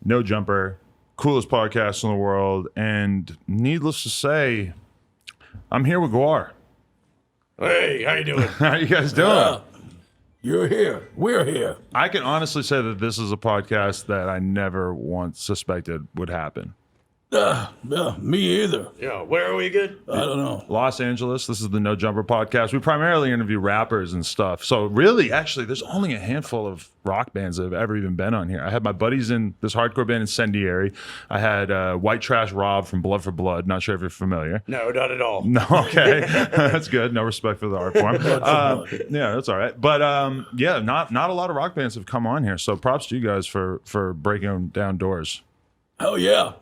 No Jumper, coolest podcast in the world. And needless to say, I'm here with GWAR. Hey, how you doing? How you guys doing? You're here. We're here. I can honestly say that this is a podcast that I never once suspected would happen. Me either. Yeah, where are we again? I don't know. Los Angeles. This is the No Jumper podcast. We primarily interview rappers and stuff. So really, actually, there's only a handful of rock bands that have ever even been on here. I had my buddies in this hardcore band Incendiary. I had White Trash Rob from Blood for Blood. Not sure if you're familiar. No, not at all. No, okay. That's good. No respect for the art form. Yeah, that's all right. But yeah, not a lot of rock bands have come on here. So props to you guys for breaking down doors. Hell yeah.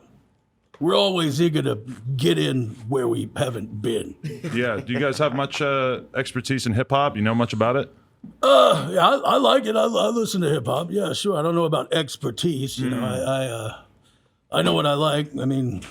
We're always eager to get in where we haven't been. Yeah. Do you guys have much expertise in hip hop? You know much about it? Yeah, I like it. I listen to hip hop. Yeah, sure. I don't know about expertise. You know, I know what I like. I mean,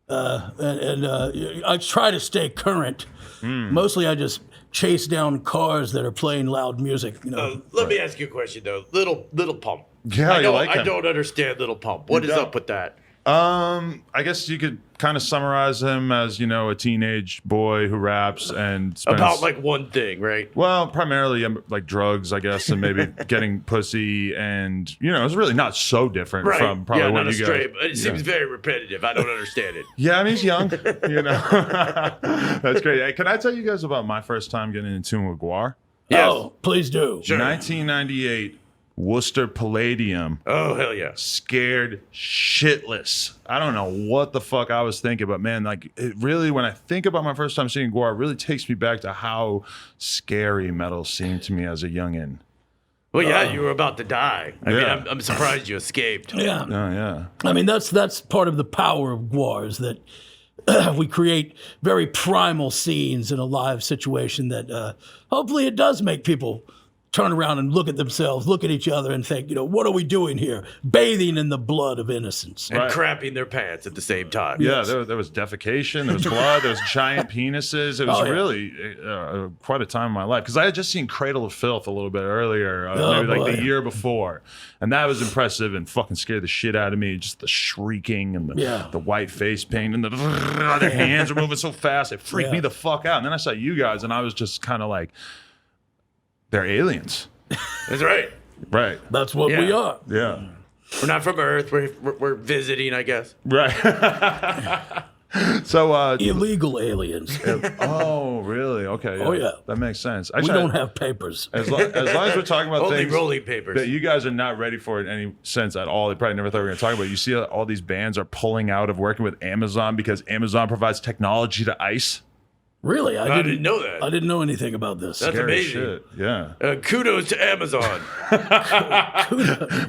I try to stay current. Mostly, I just chase down cars that are playing loud music. You know. Let me ask you a question though. Little Pump. Yeah, I him. don't understand Little Pump. What is up with that? I guess you could kind of summarize him as, you know, a teenage boy who raps and spends, About like one thing, right? well, primarily like drugs, I guess, and maybe getting pussy, and you know, it's really not so different Right. from probably yeah, what not you a guys. straight. It seems very repetitive. I don't understand it. Yeah, I mean, he's young, you know. That's great. Hey, can I tell you guys about my first time getting in tune with GWAR? Yes. Oh, please do. Sure. 1998, Worcester Palladium. Oh hell yeah. Scared shitless. I don't know what the fuck I was thinking, but man, like it really, when I think about my first time seeing GWAR, it really takes me back to how scary metal seemed to me as a youngin'. Well, yeah, you were about to die. I mean, Yeah. I'm surprised you escaped. Yeah. Oh yeah. I mean, that's part of the power of GWARs, that we create very primal scenes in a live situation that hopefully it does make people turn around and look at themselves, look at each other and think, you know, what are we doing here? Bathing in the blood of innocence. And Right. crapping their pants at the same time. Yeah, there was defecation, there was blood, there was giant penises. It was Oh, yeah. really quite a time in my life, because I had just seen Cradle of Filth a little bit earlier, maybe like boy. the year before, and that was impressive and fucking scared the shit out of me. Just the shrieking and the white face paint and their hands were moving so fast, it freaked me the fuck out. And then I saw you guys, and I was just kind of like, they're aliens, That's right. right? That's what we are. Yeah, We're not from Earth. We're visiting, I guess. right. So, Illegal aliens. oh, really? Okay. Oh, yeah. That makes sense. We Actually, don't have papers. as long as we're talking about Only things rolling papers. that you guys are not ready for in any sense at all, they probably never thought we were going to talk about. You see all these bands are pulling out of working with Amazon because Amazon provides technology to ICE. Really? I didn't know that. I didn't know anything about this. That's Scary amazing. shit. Yeah. Kudos to Amazon.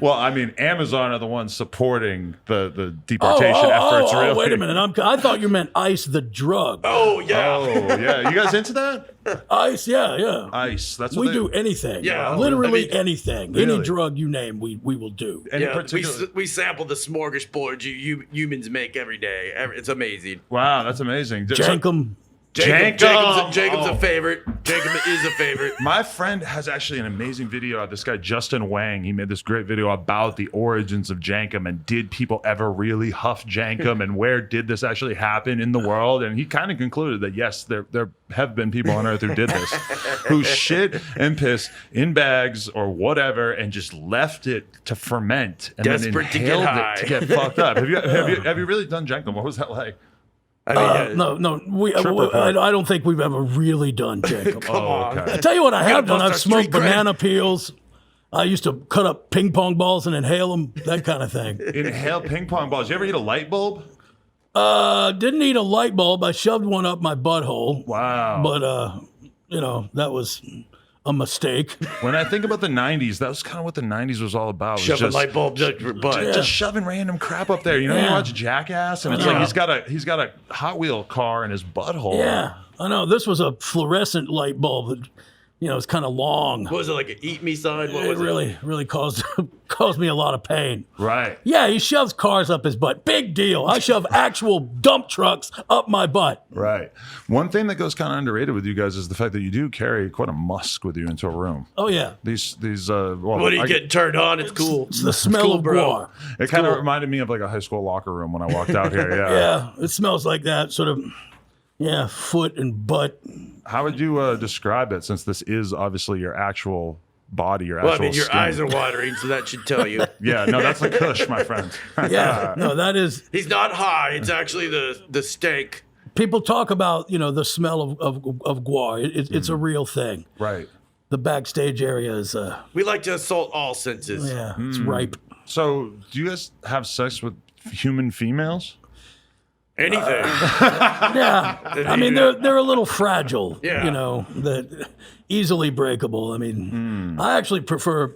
Well, I mean, Amazon are the ones supporting the deportation efforts. Really. Wait a minute. I thought you meant ICE, the drug. Oh yeah. Oh, yeah. You guys into that? ICE, yeah. ICE. That's what We they do anything. Yeah, Literally I mean, anything. really? Any drug you name, we will do. Any Yeah, particular. we sample the smorgasbord you humans make every day. It's amazing. Wow, that's amazing. Jenkem. Jenkem. Jacob's Oh. a favorite. Jacob is a favorite. My friend has actually an amazing video. This guy, Justin Wang, he made this great video about the origins of Jenkem and did people ever really huff Jenkem and where did this actually happen in the world? And he kind of concluded that, yes, there have been people on Earth who did this, who shit and piss in bags or whatever and just left it to ferment and Desperate to then get inhaled high. it to get fucked up. Have you really done Jenkem? What was that like? I mean, No. I don't think we've ever really done Jenkem. come on. okay. I tell you what I have done. bust I've our smoked street cred. banana peels. I used to cut up ping pong balls and inhale them, that kind of thing. Inhale ping pong balls. You ever eat a light bulb? Didn't eat a light bulb. I shoved one up my butthole. Wow. But, that was a mistake. When I think about the 90s, that was kind of what the 90s was all about. It was Shoving just, light bulbs up your butt. just shoving random crap up there. You know, you Yeah. watch Jackass, and it's like he's got a Hot Wheel car in his butthole. Yeah, I know. This was a fluorescent light bulb that it's kind of long. What was it, like an eat me sign? What It was really caused me a lot of pain. Right. Yeah, he shoves cars up his butt. Big deal. I shove actual dump trucks up my butt. Right. One thing that goes kind of underrated with you guys is the fact that you do carry quite a musk with you into a room. Oh yeah, These What are you getting turned on? It's cool. it's the smell of GWAR. It kind of reminded me of like a high school locker room when I walked out here. Yeah. Yeah, it smells like that sort of. Yeah, foot and butt. How would you describe it, since this is obviously your actual body, your actual Your skin? eyes are watering, so that should tell you. Yeah, no, that's the Kush, my friend. Yeah, no, that is. He's not high. It's actually the steak. People talk about the smell of GWAR. It's a real thing. Right. The backstage area is. We like to assault all senses. Yeah, it's ripe. So, do you guys have sex with human females? Anything. Yeah, I mean they're a little fragile. Yeah. That easily breakable. I mean, I actually prefer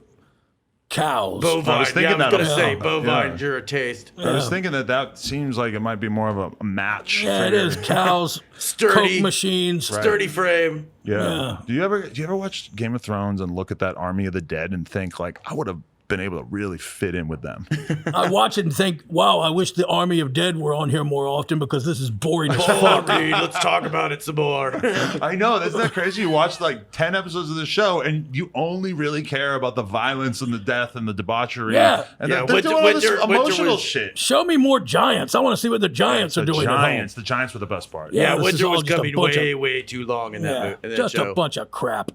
cows. Bovine. I was thinking I was that gonna also. say bovine. Yeah. Your taste. I was thinking that seems like it might be more of a match. Yeah, for it your- is cows, Sturdy. Coke machines. Sturdy frame. Yeah. Do you ever watch Game of Thrones and look at that army of the dead and think like, I would have been able to really fit in with them? I watch it and think, wow, I wish the Army of Dead were on here more often because this is boring as Oh, fuck. Reed, let's talk about it some more. I know, isn't that crazy? You watch like 10 episodes of the show and you only really care about the violence and the death and the debauchery. Yeah. And Yeah, they're doing all this Winter emotional was- shit. Show me more giants. I want to see what the giants are doing The Giants were the best part. Yeah, Yeah, this is Winter all was just a coming bunch of- way too long in at home. that, in that Just show. a bunch of crap.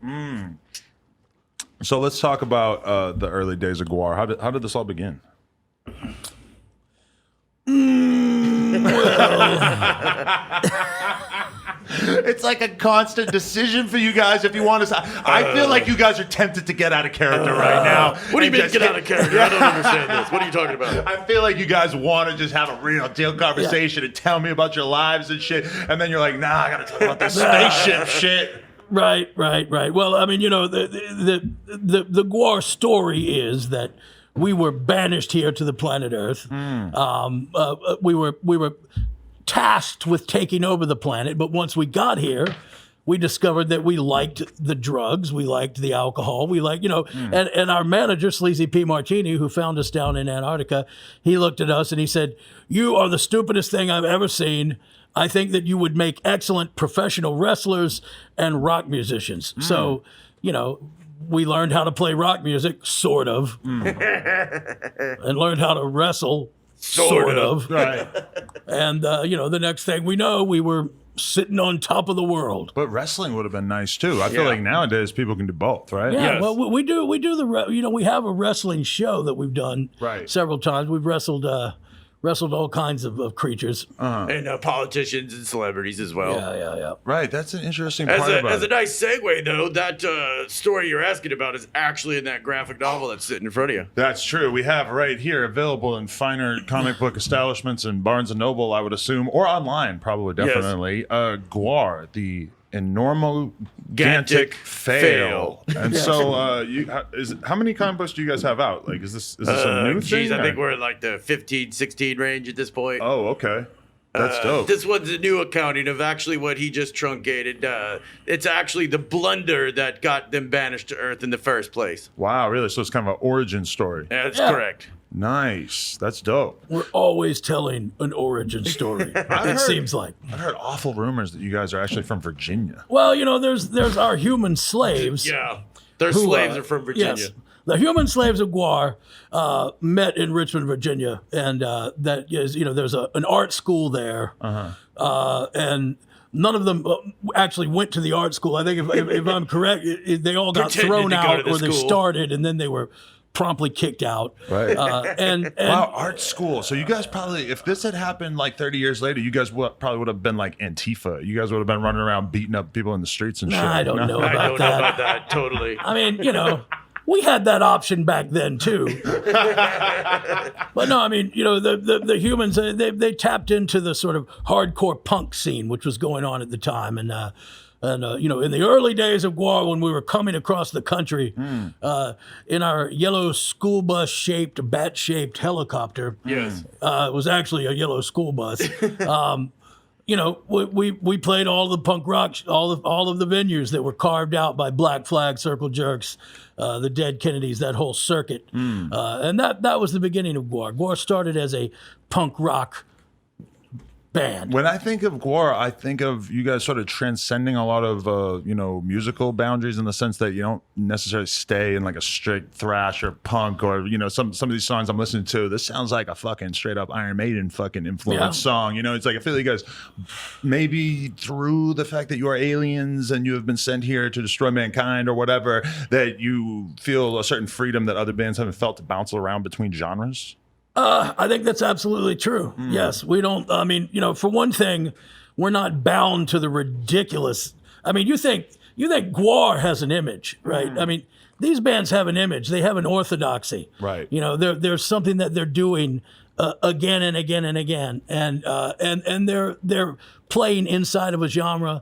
So let's talk about the early days of GWAR. How did this all begin? It's like a constant decision for you guys if you want to. I feel like you guys are tempted to get out of character right now. What do you and mean just get out of character? I don't understand this. What are you talking about? I feel like you guys want to just have a real deal conversation and tell me about your lives and shit, and then you're like, nah, I gotta talk about this spaceship shit. Right. Well, I mean, the GWAR story is that we were banished here to the planet Earth. We were tasked with taking over the planet, but once we got here, we discovered that we liked the drugs, we liked the alcohol, we liked, and our manager, Sleazy P. Martini, who found us down in Antarctica, he looked at us and he said, "You are the stupidest thing I've ever seen. I think that you would make excellent professional wrestlers and rock musicians." So, we learned how to play rock music, sort of, and learned how to wrestle, sort of. Right. And, the next thing we know, we were sitting on top of the world. But wrestling would have been nice too. I feel like nowadays people can do both, right? Yeah, Yes. well, we do we have a wrestling show that we've done Right. several times. We've wrestled all kinds of creatures. And politicians and celebrities as well. Yeah. Right. That's an interesting part about As a it. nice segue, though, that story you're asking about is actually in that graphic novel that's sitting in front of you. That's true. We have right here available in finer comic book establishments and Barnes and Noble, I would assume, or online, probably, definitely. GWAR, the enormogantic fail. And so, how many comic books do you guys have out? Like, is this a new thing? I think or- we're in like the 15, 16 range at this point. Oh, okay. That's dope. This one's a new accounting of actually what he just truncated. It's actually the blunder that got them banished to Earth in the first place. Wow, really? So it's kind of an origin story. That's Yeah. correct. Nice. That's dope. We're always telling an origin story. It seems like. I've heard awful rumors that you guys are actually from Virginia. Well, there's our human slaves. Yeah. Their who, slaves are from Virginia. Yes. The human slaves of GWAR met in Richmond, Virginia, and that is, there's an art school there, and none of them actually went to the art school. I think if I'm correct, they all got Pretended thrown to go out, to the or they school. started and then they were promptly kicked out. Right. And Wow, art school. So you guys probably, if this had happened like 30 years later, you guys probably would have been like Antifa. You guys would have been running around beating up people in the streets and shit. I don't know I about don't that. know about that. Totally. I mean, we had that option back then too. But no, I mean, the humans, they tapped into the sort of hardcore punk scene, which was going on at the time. And in the early days of GWAR, when we were coming across the country in our yellow school bus shaped, bat shaped helicopter, Yes. it was actually a yellow school bus. we played all the punk rock, all of the venues that were carved out by Black Flag, Circle Jerks, the Dead Kennedys, that whole circuit, and that was the beginning of GWAR. GWAR started as a punk rock band. When I think of GWAR, I think of you guys sort of transcending a lot of musical boundaries in the sense that you don't necessarily stay in like a straight thrash or punk or some of these songs I'm listening to. This sounds like a fucking straight up Iron Maiden fucking influenced song. It's like I feel like you guys maybe through the fact that you are aliens and you have been sent here to destroy mankind or whatever, that you feel a certain freedom that other bands haven't felt to bounce around between genres. I think that's absolutely true. Yes, we don't. I mean, for one thing, we're not bound to the ridiculous. I mean, you think GWAR has an image, right? I mean, these bands have an image. They have an orthodoxy, right? There's something that they're doing again and again and again, and they're playing inside of a genre.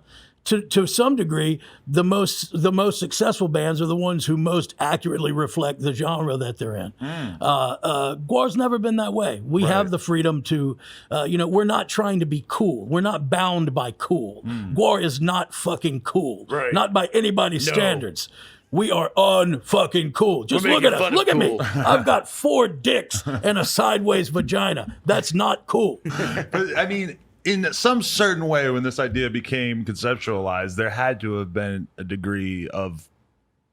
To some degree, the most successful bands are the ones who most accurately reflect the genre that they're in. GWAR's never been that way. We have the freedom to, we're not trying to be cool. We're not bound by cool. GWAR is not fucking cool. Right. Not by anybody's standards. We are unfucking cool. Just look at us. Look at me. I've got 4 dicks and a sideways vagina. That's not cool. But, I mean, in some certain way, when this idea became conceptualized, there had to have been a degree of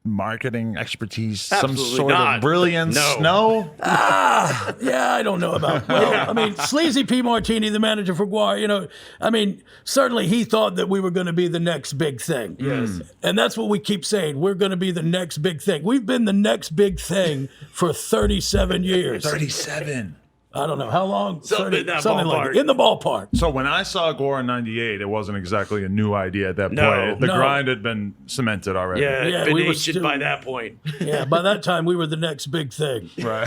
marketing expertise, some sort of brilliance. No? Yeah, I don't know about. Well, I mean, Sleazy P. Martini, the manager for GWAR, I mean, certainly he thought that we were going to be the next big thing. Yes. And that's what we keep saying. We're going to be the next big thing. We've been the next big thing for 37 years. 37. I don't know how long. Something in that something ballpark. like in the ballpark. So when I saw GWAR in '98, it wasn't exactly a new idea at that point. The grind had been cemented already. Yeah, we were ancient by that point. Yeah, by that time we were the next big thing. Right.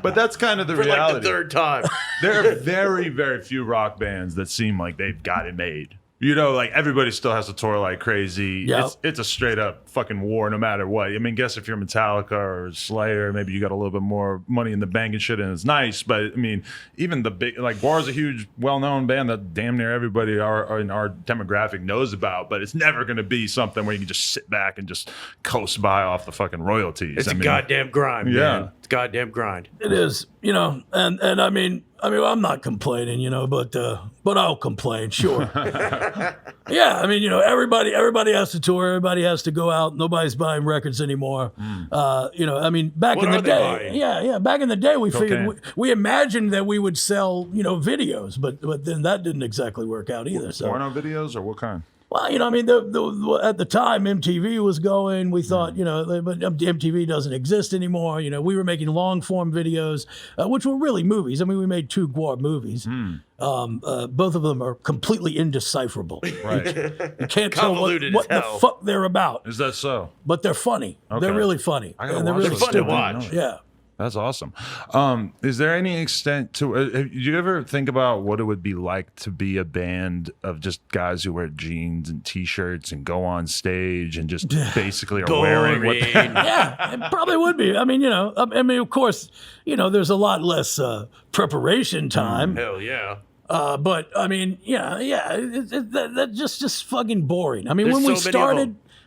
But that's kind of the reality. For like the third time. There are very, very few rock bands that seem like they've got it made. Like everybody still has to tour like crazy. Yep. It's a straight up fucking war no matter what. I mean, guess if you're Metallica or Slayer, maybe you got a little bit more money in the bank and shit and it's nice. But I mean, even the big, like GWAR's a huge, well-known band that damn near everybody in our demographic knows about, but it's never going to be something where you can just sit back and just coast by off the fucking royalties. It's a goddamn grind, man. It's a goddamn grind. It is, and I mean, I'm not complaining, but I'll complain, sure. Yeah, I mean, everybody has to tour, everybody has to go out. Nobody's buying records anymore. I mean, back in the day, back in the day, we figured we imagined that we would sell, videos, but then that didn't exactly work out either. So porno videos or what kind? Well, I mean, at the time, MTV was going. We thought, but MTV doesn't exist anymore. We were making long-form videos, which were really movies. I mean, we made 2 GWAR movies. Both of them are completely indecipherable. Right. You can't tell what the fuck they're about. Is that so? But they're funny. Okay. They're really funny. And they're really fun to watch. Yeah. That's awesome. Is there any extent to? Did you ever think about what it would be like to be a band of just guys who wear jeans and T-shirts and go on stage and just basically are wearing what? Yeah, it probably would be. I mean, of course, there's a lot less preparation time. Hell yeah. But I mean, that's just fucking boring. I mean, There's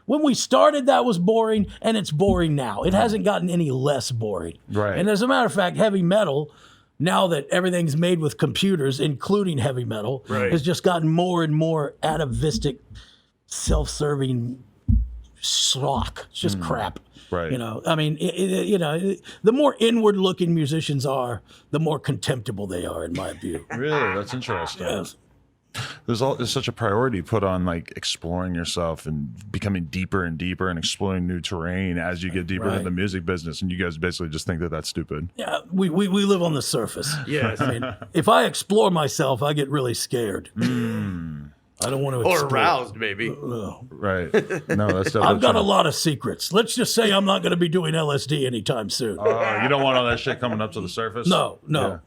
when we started, that was boring, and it's boring now. It hasn't gotten any less boring. Right. And as a matter of fact, heavy metal, now that everything's made with computers, including heavy metal, has just gotten more and more atavistic, self-serving schlock. It's just crap. Right. I mean, the more inward-looking musicians are, the more contemptible they are, in my view. Really? That's interesting. Yes. There's such a priority put on like exploring yourself and becoming deeper and deeper and exploring new terrain as you get deeper into the music business, and you guys basically just think that that's stupid. Yeah, we live on the surface. Yes. I mean, if I explore myself, I get really scared. I don't want to explore. Or aroused, maybe. Right. No, that's definitely I've got true. a lot of secrets. Let's just say I'm not going to be doing LSD anytime soon. You don't want all that shit coming up to the surface? No. Yeah.